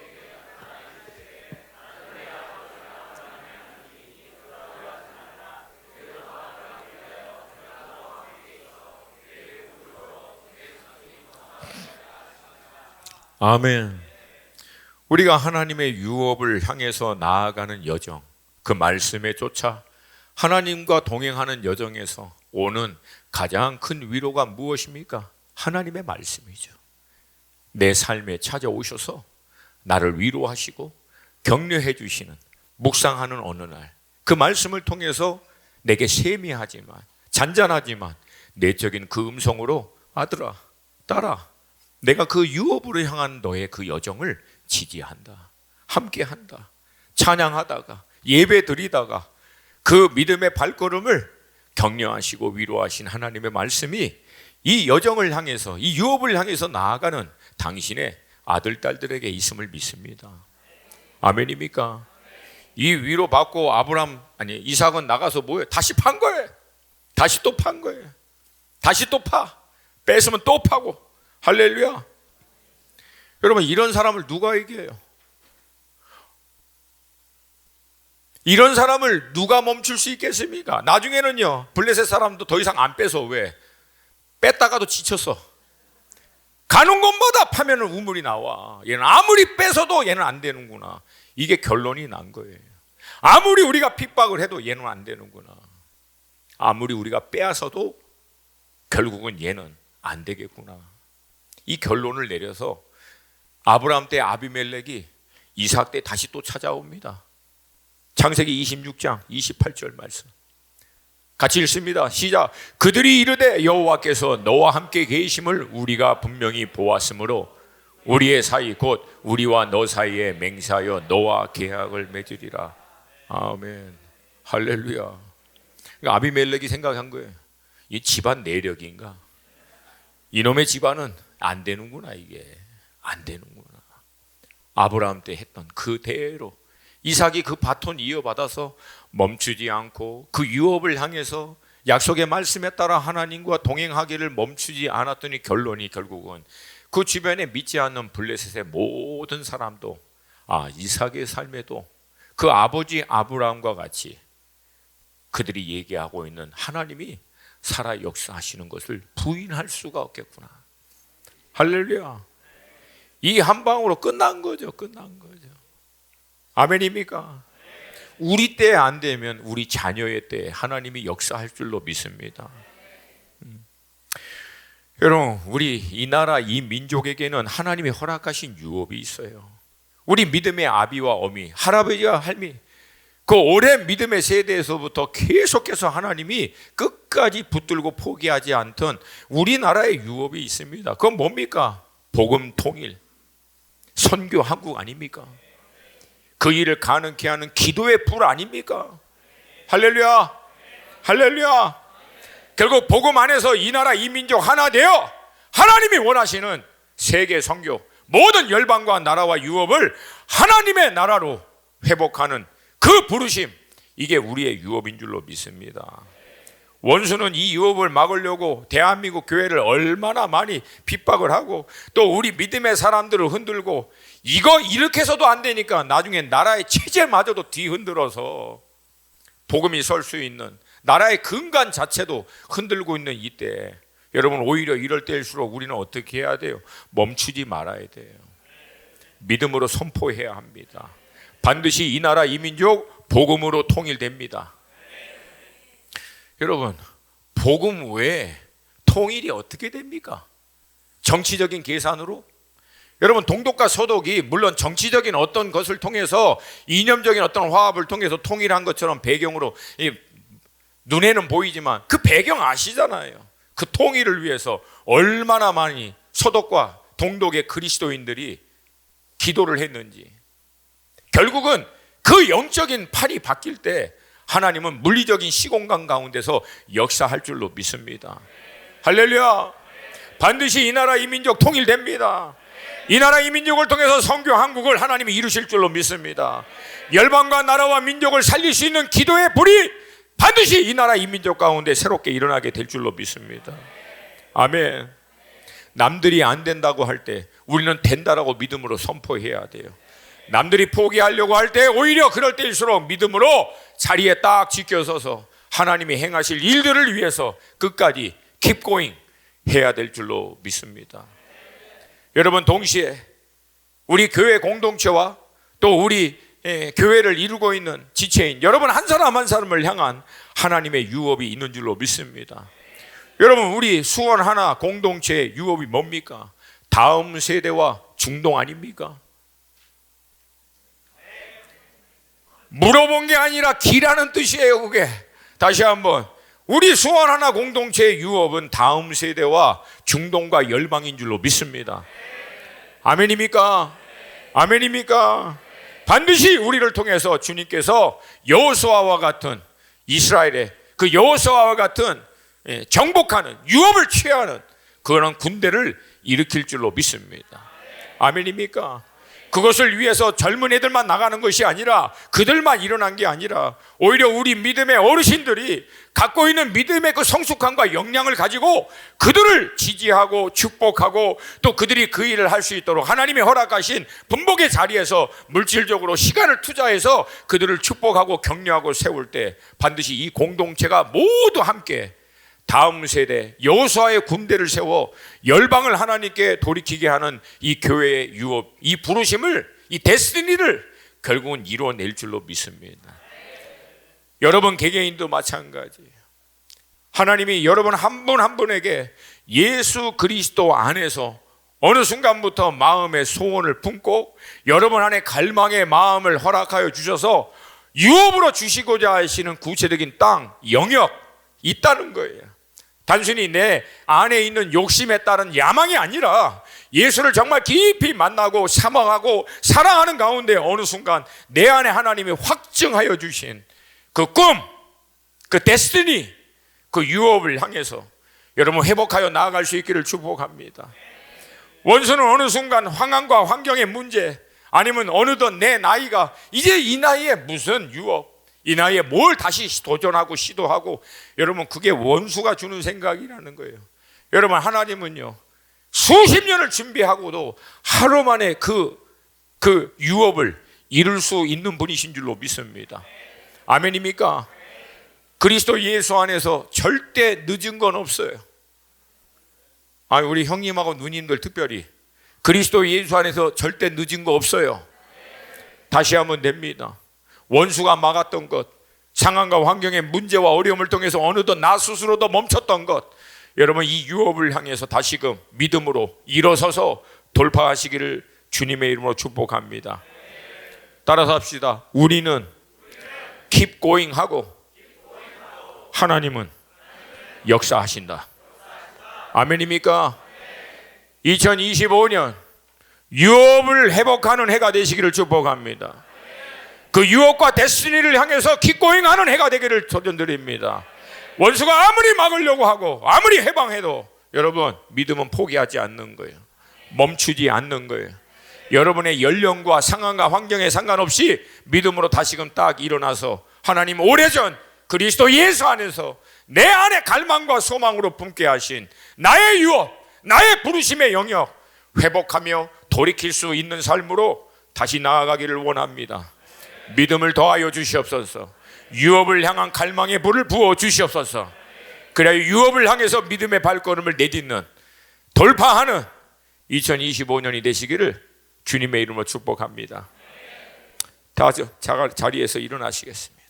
Speaker 1: 아멘. 우리가 하나님의 유업을 향해서 나아가는 여정, 그 말씀에 쫓아 하나님과 동행하는 여정에서 오는 가장 큰 위로가 무엇입니까? 하나님의 말씀이죠. 내 삶에 찾아오셔서 나를 위로하시고 격려해 주시는, 묵상하는 어느 날 그 말씀을 통해서 내게 세미하지만 잔잔하지만 내적인 그 음성으로 아들아, 딸아, 내가 그 유업으로 향한 너의 그 여정을 지지한다, 함께한다. 찬양하다가 예배 드리다가 그 믿음의 발걸음을 격려하시고 위로하신 하나님의 말씀이 이 여정을 향해서, 이 유업을 향해서 나아가는 당신의 아들, 딸들에게 있음을 믿습니다. 아멘입니까? 이 위로 받고 이삭은 나가서 뭐예요? 다시 판 거예요. 다시 또 판 거예요. 다시 또 파. 뺏으면 또 파고. 할렐루야. 여러분, 이런 사람을 누가 이겨요? 이런 사람을 누가 멈출 수 있겠습니까? 나중에는요, 블레셋 사람도 더 이상 안 빼서. 왜? 뺐다가도 지쳤어. 가는 곳마다 파면은 우물이 나와. 얘는 아무리 뺏어도 얘는 안 되는구나. 이게 결론이 난 거예요. 아무리 우리가 핍박을 해도 얘는 안 되는구나. 아무리 우리가 빼앗아도 결국은 얘는 안 되겠구나. 이 결론을 내려서 아브라함 때 아비멜렉이 이삭 때 다시 또 찾아옵니다. 창세기 26장 28절 말씀 같이 읽습니다. 시작. 그들이 이르되 여호와께서 너와 함께 계심을 우리가 분명히 보았으므로 우리의 사이 곧 우리와 너 사이에 맹세하여 너와 계약을 맺으리라. 아멘. 할렐루야. 그러니까 아비멜렉이 생각한 거예요. 이 집안 내력인가? 이놈의 집안은 안 되는구나. 이게 안 되는구나. 아브라함 때 했던 그대로 이삭이 그 바톤 이어받아서 멈추지 않고 그 유업을 향해서 약속의 말씀에 따라 하나님과 동행하기를 멈추지 않았더니 결론이 결국은 그 주변에 믿지 않는 블레셋의 모든 사람도 이삭의 삶에도 그 아버지 아브라함과 같이 그들이 얘기하고 있는 하나님이 살아 역사하시는 것을 부인할 수가 없겠구나. 할렐루야. 이 한 방으로 끝난 거죠. 끝난 거죠. 아멘입니까? 우리 때 안 되면 우리 자녀의 때에 하나님이 역사할 줄로 믿습니다. 여러분, 우리 이 나라 이 민족에게는 하나님이 허락하신 유업이 있어요. 우리 믿음의 아비와 어미, 할아버지와 할미, 그 오랜 믿음의 세대에서부터 계속해서 하나님이 끝까지 붙들고 포기하지 않던 우리나라의 유업이 있습니다. 그건 뭡니까? 복음 통일, 선교 한국 아닙니까? 그 일을 가능케 하는 기도의 불 아닙니까? 할렐루야. 할렐루야. 결국 복음 안에서 이 나라 이 민족 하나 되어 하나님이 원하시는 세계 선교, 모든 열방과 나라와 유업을 하나님의 나라로 회복하는 그 부르심, 이게 우리의 유업인 줄로 믿습니다. 원수는 이 유업을 막으려고 대한민국 교회를 얼마나 많이 핍박을 하고 또 우리 믿음의 사람들을 흔들고 이거 이렇게 해서도 안 되니까 나중에 나라의 체제마저도 뒤흔들어서 복음이 설 수 있는 나라의 근간 자체도 흔들고 있는 이때, 여러분, 오히려 이럴 때일수록 우리는 어떻게 해야 돼요? 멈추지 말아야 돼요. 믿음으로 선포해야 합니다. 반드시 이 나라 이 민족 복음으로 통일됩니다. 여러분, 복음 외에 통일이 어떻게 됩니까? 정치적인 계산으로? 여러분, 동독과 서독이 물론 정치적인 어떤 것을 통해서 이념적인 어떤 화합을 통해서 통일한 것처럼 배경으로 눈에는 보이지만 그 배경 아시잖아요. 그 통일을 위해서 얼마나 많이 서독과 동독의 그리스도인들이 기도를 했는지. 결국은 그 영적인 판이 바뀔 때 하나님은 물리적인 시공간 가운데서 역사할 줄로 믿습니다. 할렐루야. 반드시 이 나라 이 민족 통일됩니다. 이 나라 이 민족을 통해서 선교 한국을 하나님이 이루실 줄로 믿습니다. 열방과 나라와 민족을 살릴 수 있는 기도의 불이 반드시 이 나라 이 민족 가운데 새롭게 일어나게 될 줄로 믿습니다. 아멘. 남들이 안 된다고 할 때 우리는 된다라고 믿음으로 선포해야 돼요. 남들이 포기하려고 할 때 오히려 그럴 때일수록 믿음으로 자리에 딱 지켜서서 하나님이 행하실 일들을 위해서 끝까지 keep going 해야 될 줄로 믿습니다. 여러분, 동시에 우리 교회 공동체와 또 우리 교회를 이루고 있는 지체인 여러분 한 사람 한 사람을 향한 하나님의 유업이 있는 줄로 믿습니다. 여러분, 우리 수원 하나 공동체의 유업이 뭡니까? 다음 세대와 중동 아닙니까? 물어본 게 아니라 기라는 뜻이에요. 그게 다시 한번, 우리 수원 하나 공동체의 유업은 다음 세대와 중동과 열방인 줄로 믿습니다. 아멘입니까? 아멘입니까? 반드시 우리를 통해서 주님께서 여호수아와 같은 이스라엘의 그 여호수아와 같은 정복하는 유업을 취하는 그런 군대를 일으킬 줄로 믿습니다. 아멘입니까? 그것을 위해서 젊은 애들만 나가는 것이 아니라 그들만 일어난 게 아니라 오히려 우리 믿음의 어르신들이 갖고 있는 믿음의 그 성숙함과 역량을 가지고 그들을 지지하고 축복하고 또 그들이 그 일을 할 수 있도록 하나님이 허락하신 분복의 자리에서 물질적으로 시간을 투자해서 그들을 축복하고 격려하고 세울 때 반드시 이 공동체가 모두 함께 다음 세대 여호수아의 군대를 세워 열방을 하나님께 돌이키게 하는 이 교회의 유업, 이 부르심을, 이 데스티니를 결국은 이루어낼 줄로 믿습니다. 여러분 개개인도 마찬가지예요. 하나님이 여러분 한 분 한 분에게 예수 그리스도 안에서 어느 순간부터 마음의 소원을 품고 여러분 안에 갈망의 마음을 허락하여 주셔서 유업으로 주시고자 하시는 구체적인 땅, 영역 있다는 거예요. 단순히 내 안에 있는 욕심에 따른 야망이 아니라 예수를 정말 깊이 만나고 사모하고 사랑하는 가운데 어느 순간 내 안에 하나님이 확증하여 주신 그 꿈, 그 데스티니, 그 유업을 향해서 여러분 회복하여 나아갈 수 있기를 축복합니다. 원수는 어느 순간 환경과 환경의 문제 아니면 어느덧 내 나이가 이제 이 나이에 무슨 유업, 이 나이에 뭘 다시 도전하고 시도하고, 여러분 그게 원수가 주는 생각이라는 거예요. 여러분 하나님은요 수십 년을 준비하고도 하루 만에 그 유업을 이룰 수 있는 분이신 줄로 믿습니다. 아멘입니까? 그리스도 예수 안에서 절대 늦은 건 없어요. 우리 형님하고 누님들 특별히 그리스도 예수 안에서 절대 늦은 거 없어요. 다시 하면 됩니다. 원수가 막았던 것, 상황과 환경의 문제와 어려움을 통해서 어느덧 나 스스로도 멈췄던 것, 여러분 이 유업을 향해서 다시금 믿음으로 일어서서 돌파하시기를 주님의 이름으로 축복합니다. 따라서 합시다. 우리는 keep going 하고 하나님은 역사하신다. 아멘입니까? 2025년 유업을 회복하는 해가 되시기를 축복합니다. 그 유업과 데스티니를 향해서 킥고잉하는 해가 되기를 도전드립니다. 원수가 아무리 막으려고 하고 아무리 해방해도 여러분 믿음은 포기하지 않는 거예요. 멈추지 않는 거예요. 여러분의 연령과 상황과 환경에 상관없이 믿음으로 다시금 딱 일어나서 하나님 오래전 그리스도 예수 안에서 내 안에 갈망과 소망으로 품게 하신 나의 유업, 나의 부르심의 영역 회복하며 돌이킬 수 있는 삶으로 다시 나아가기를 원합니다. 믿음을 더하여 주시옵소서. 유업을 향한 갈망의 불을 부어 주시옵소서. 그래야 유업을 향해서 믿음의 발걸음을 내딛는 돌파하는 2025년이 되시기를 주님의 이름으로 축복합니다. 다 자리에서 일어나시겠습니다.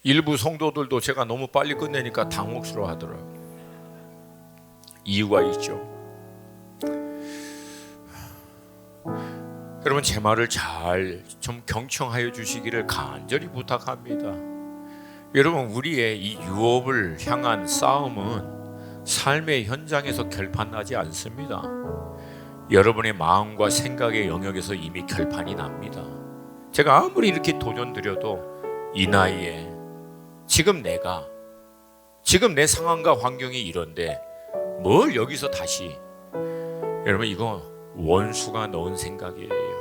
Speaker 1: 일부 성도들도 제가 너무 빨리 끝내니까 당혹스러워 하더라고요. 이유가 있죠. 여러분 제 말을 잘 좀 경청하여 주시기를 간절히 부탁합니다. 여러분 우리의 이 유업을 향한 싸움은 삶의 현장에서 결판나지 않습니다. 여러분의 마음과 생각의 영역에서 이미 결판이 납니다. 제가 아무리 이렇게 도전드려도 이 나이에 지금 내 상황과 환경이 이런데 뭘 여기서 다시, 여러분 이거 원수가 넣은 생각이에요.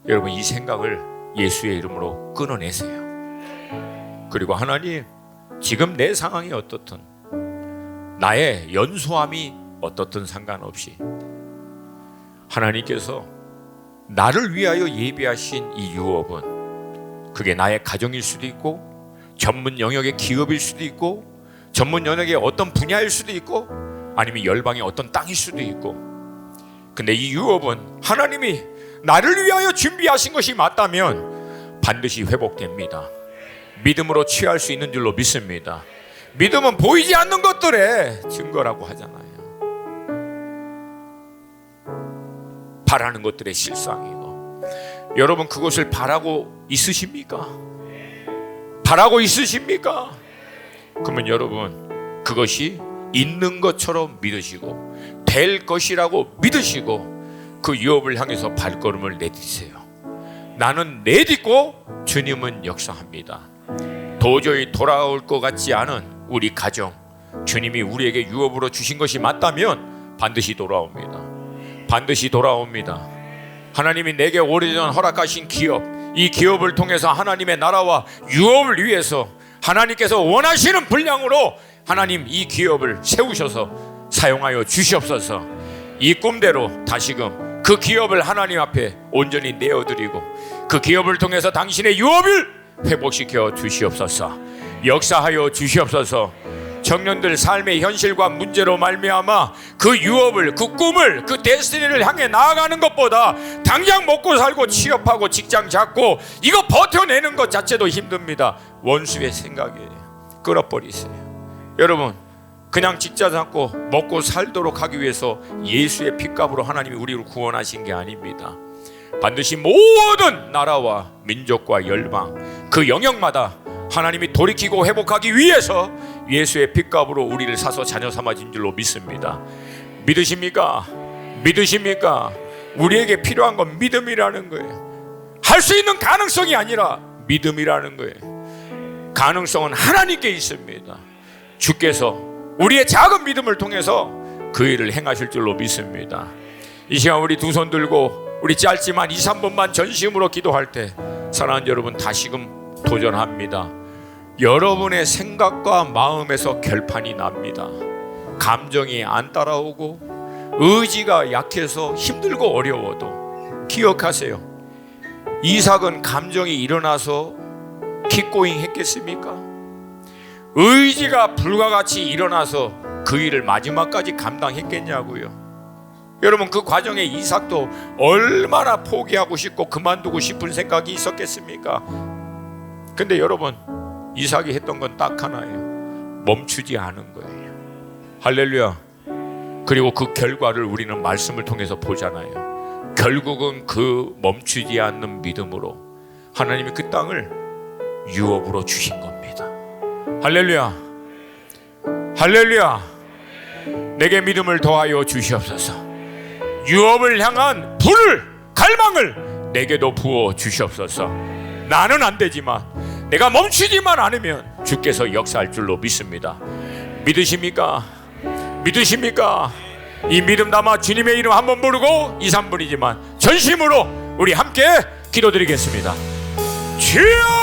Speaker 1: 여러분 이 생각을 예수의 이름으로 끊어내세요. 그리고 하나님 지금 내 상황이 어떻든 나의 연소함이 어떻든 상관없이 하나님께서 나를 위하여 예비하신 이 유업은 그게 나의 가정일 수도 있고 전문 영역의 기업일 수도 있고 전문 영역의 어떤 분야일 수도 있고 아니면 열방의 어떤 땅일 수도 있고, 근데 이 유업은 하나님이 나를 위하여 준비하신 것이 맞다면 반드시 회복됩니다. 믿음으로 취할 수 있는 줄로 믿습니다. 믿음은 보이지 않는 것들의 증거라고 하잖아요. 바라는 것들의 실상이고, 여러분 그것을 바라고 있으십니까? 바라고 있으십니까? 그러면 여러분, 그것이 있는 것처럼 믿으시고 될 것이라고 믿으시고 그 유업을 향해서 발걸음을 내딛으세요. 나는 내딛고 주님은 역사합니다. 도저히 돌아올 것 같지 않은 우리 가정, 주님이 우리에게 유업으로 주신 것이 맞다면 반드시 돌아옵니다. 반드시 돌아옵니다. 하나님이 내게 오래전 허락하신 기업, 이 기업을 통해서 하나님의 나라와 유업을 위해서 하나님께서 원하시는 분량으로 하나님 이 기업을 세우셔서 사용하여 주시옵소서. 이 꿈대로 다시금 그 기업을 하나님 앞에 온전히 내어드리고 그 기업을 통해서 당신의 유업을 회복시켜 주시옵소서. 역사하여 주시옵소서. 청년들 삶의 현실과 문제로 말미암아 그 유업을, 그 꿈을, 그 데스티니를 향해 나아가는 것보다 당장 먹고 살고 취업하고 직장 잡고 이거 버텨내는 것 자체도 힘듭니다. 원수의 생각에 끌어버리세요. 여러분, 그냥 직장 잡고 먹고 살도록 하기 위해서 예수의 핏값으로 하나님이 우리를 구원하신 게 아닙니다. 반드시 모든 나라와 민족과 열방 그 영역마다 하나님이 돌이키고 회복하기 위해서 예수의 핏값으로 우리를 사서 자녀 삼아진 줄로 믿습니다. 믿으십니까? 믿으십니까? 우리에게 필요한 건 믿음이라는 거예요. 할 수 있는 가능성이 아니라 믿음이라는 거예요. 가능성은 하나님께 있습니다. 주께서 우리의 작은 믿음을 통해서 그 일을 행하실 줄로 믿습니다. 이 시간 우리 두 손 들고 우리 짧지만 2, 3분만 전심으로 기도할 때 사랑하는 여러분, 다시금 도전합니다. 여러분의 생각과 마음에서 결판이 납니다. 감정이 안 따라오고 의지가 약해서 힘들고 어려워도 기억하세요. 이삭은 감정이 일어나서 킥고잉 했겠습니까? 의지가 불과같이 일어나서 그 일을 마지막까지 감당했겠냐고요. 여러분, 그 과정에 이삭도 얼마나 포기하고 싶고 그만두고 싶은 생각이 있었겠습니까? 근데 여러분, 이삭이 했던 건 딱 하나예요. 멈추지 않은 거예요. 할렐루야. 그리고 그 결과를 우리는 말씀을 통해서 보잖아요. 결국은 그 멈추지 않는 믿음으로 하나님이 그 땅을 유업으로 주신 겁니다. 할렐루야. 할렐루야. 내게 믿음을 더하여 주시옵소서. 유업을 향한 불을, 갈망을 내게도 부어 주시옵소서. 나는 안 되지만 내가 멈추지만 않으면 주께서 역사할 줄로 믿습니다. 믿으십니까? 믿으십니까? 이 믿음 담아 주님의 이름 한번 부르고 2, 3분이지만 전심으로 우리 함께 기도드리겠습니다. 주여!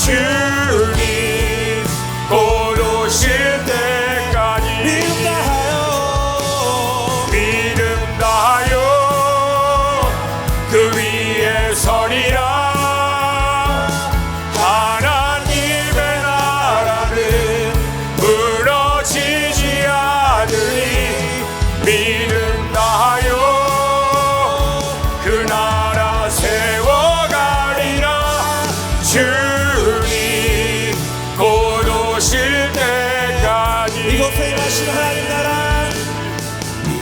Speaker 1: 주님 곧 오실 때
Speaker 2: 위하신 하나님 나라,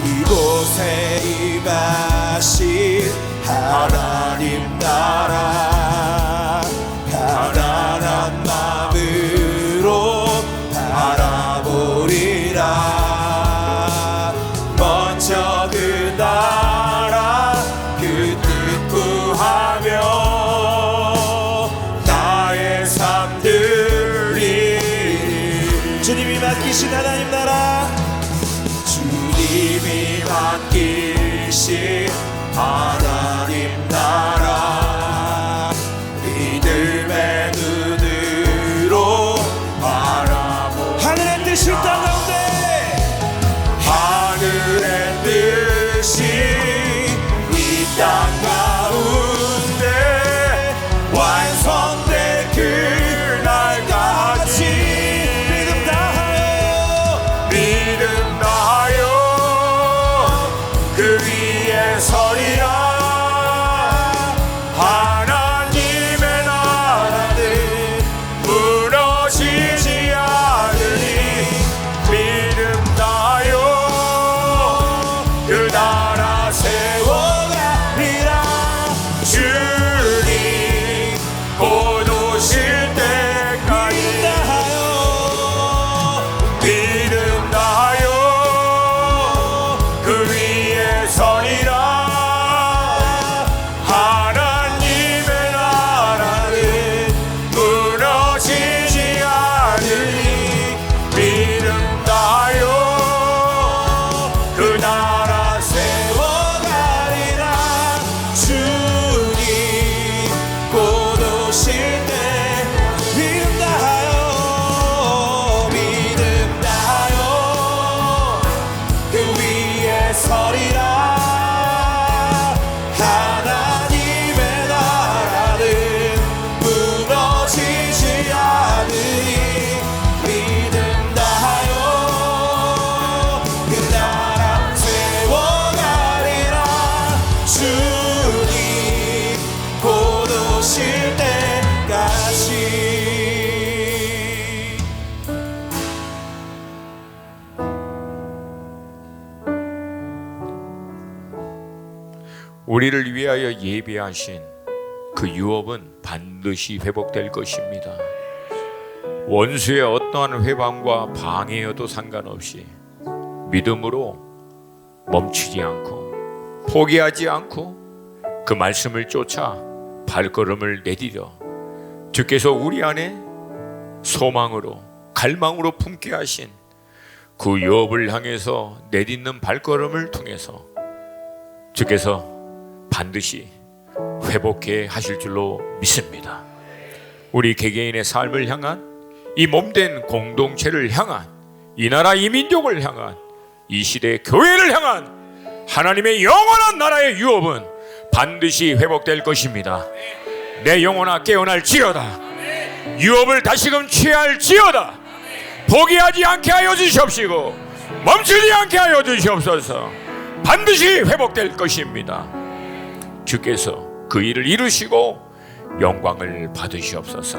Speaker 2: 이곳에 임하신 하나님 나라, 가난한 마음으로 바라보리라. 먼저 그 나라 그 뜻 구하며 나의 삶 드리리. 주님이 맡기신 하나님 나라, 주님이 맡기신 하나님 나라, 믿음의 눈으로 바라보. 하늘의 뜻이 땅 가운데, 하늘의 뜻이 이 땅 가운데 완성될 그날까지 믿음 다하여, 믿음 다하여 그 위에 서리라. 하나님의 나라는 무너지지 않으니 믿음 다하여 그 나라 세워가리라. 주님 곧 오실 때까지 믿음 다하여 그 위에 서리라. 하나님의 나라는 무너지지 않으니 믿음 다하여 그 나라 세워가리라. 주님 곧 오실 때 믿음 다하여, 믿음 다하여 그 위에 서리라. 하나님의 나라는 무너지지 않으니 믿음 다하여 그 나라 세워가리라. 주님 곧 오실 때까지.
Speaker 1: 우리를 위하여 예비하신 그 유업은 반드시 회복될 것입니다. 원수의 어떠한 회방과 방해여도 상관없이 믿음으로 멈추지 않고 포기하지 않고 그 말씀을 쫓아 발걸음을 내디뎌 주께서 우리 안에 소망으로 갈망으로 품게 하신 그 유업을 향해서 내딛는 발걸음을 통해서 주께서 반드시 회복해 하실 줄로 믿습니다. 우리 개개인의 삶을 향한, 이 몸된 공동체를 향한, 이 나라 이 민족을 향한, 이 시대의 교회를 향한 하나님의 영원한 나라의 유업은 반드시 회복될 것입니다. 내 영혼아 깨어날지어다. 유업을 다시금 취할지어다. 포기하지 않게 하여 주시옵시고 멈추지 않게 하여 주시옵소서. 반드시 회복될 것입니다. 주께서 그 일을 이루시고 영광을 받으시옵소서.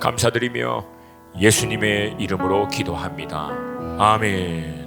Speaker 1: 감사드리며 예수님의 이름으로 기도합니다. 아멘.